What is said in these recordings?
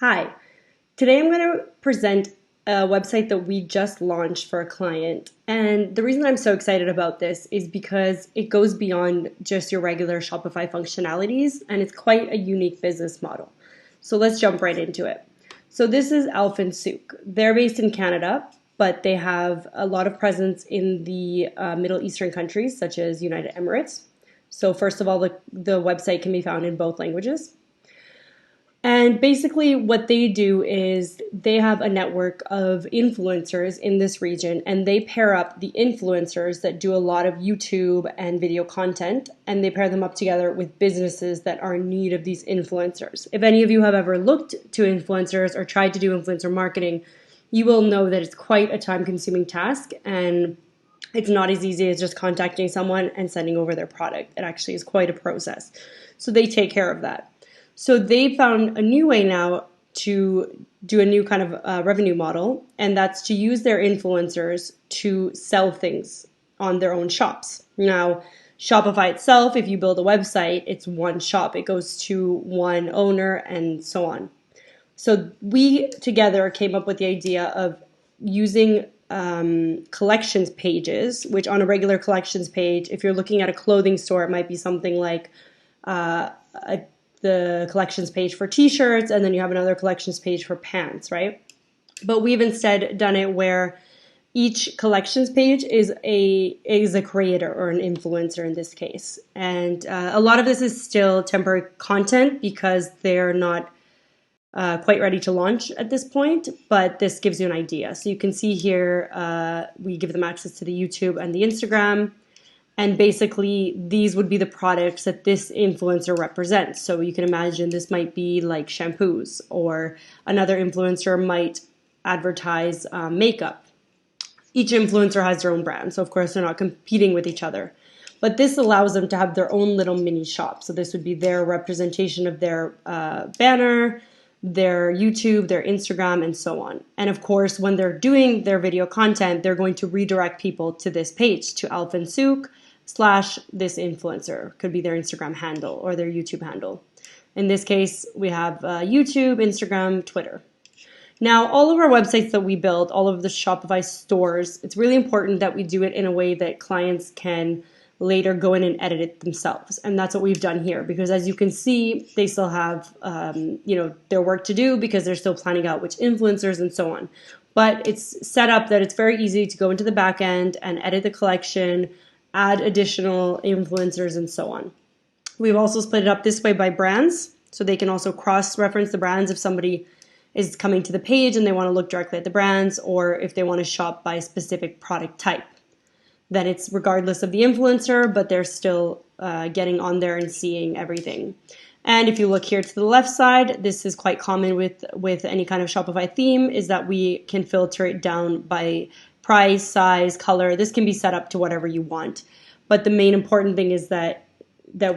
Hi, today I'm going to present a website that we just launched for a client. And the reason I'm so excited about this is because it goes beyond just your regular Shopify functionalities and it's quite a unique business model. So let's jump right into it. So this is Alfin Souk. They're based in Canada, but they have a lot of presence in the Middle Eastern countries such as United Emirates. So first of all, the website can be found in both languages. And basically what they do is they have a network of influencers in this region, and they pair up the influencers that do a lot of YouTube and video content, and they pair them up together with businesses that are in need of these influencers. If any of you have ever looked to influencers or tried to do influencer marketing, you will know that it's quite a time-consuming task, and it's not as easy as just contacting someone and sending over their product. It actually is quite a process. So they take care of that. So they found a new way now to do a new kind of revenue model, and that's to use their influencers to sell things on their own shops. Now, Shopify itself, if you build a website, it's one shop. It goes to one owner and so on. So we together came up with the idea of using collections pages, which on a regular collections page, if you're looking at a clothing store, it might be something like the collections page for t-shirts, and then you have another collections page for pants, right? But we've instead done it where each collections page is a creator or an influencer in this case. And a lot of this is still temporary content because they're not quite ready to launch at this point, but this gives you an idea. So you can see here, we give them access to the YouTube and the Instagram. And basically, these would be the products that this influencer represents. So you can imagine this might be like shampoos, or another influencer might advertise makeup. Each influencer has their own brand, so of course they're not competing with each other. But this allows them to have their own little mini shop. So this would be their representation of their banner, their YouTube, their Instagram, and so on. And of course, when they're doing their video content, they're going to redirect people to this page, to Alfin Souk / this influencer. Could be their Instagram handle or their YouTube handle. In this case, we have YouTube, Instagram, Twitter. Now, all of our websites that we build, all of the Shopify stores, it's really important that we do it in a way that clients can later go in and edit it themselves. And that's what we've done here, because as you can see, they still have their work to do because they're still planning out which influencers and so on. But it's set up that it's very easy to go into the back end and edit the collection, add additional influencers, and so on. We've also split it up this way by brands, so they can also cross-reference the brands if somebody is coming to the page and they want to look directly at the brands, or if they want to shop by a specific product type. Then it's regardless of the influencer, but they're still getting on there and seeing everything. And if you look here to the left side, this is quite common with any kind of Shopify theme, is that we can filter it down by price, size, color. This can be set up to whatever you want. But the main important thing is that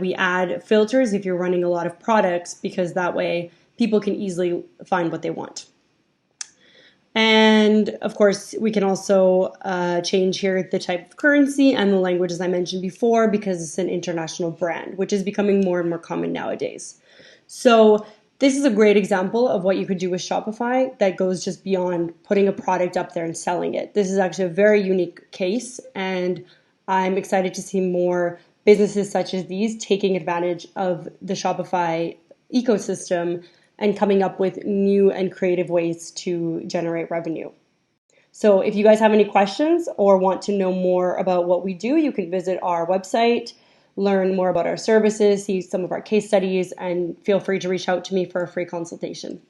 we add filters if you're running a lot of products, because that way people can easily find what they want. And of course, we can also change here the type of currency and the language, as I mentioned before, because it's an international brand, which is becoming more and more common nowadays. So this is a great example of what you could do with Shopify that goes just beyond putting a product up there and selling it. This is actually a very unique case, and I'm excited to see more businesses such as these taking advantage of the Shopify ecosystem and coming up with new and creative ways to generate revenue. So if you guys have any questions or want to know more about what we do, you can visit our website, learn more about our services, see some of our case studies, and feel free to reach out to me for a free consultation.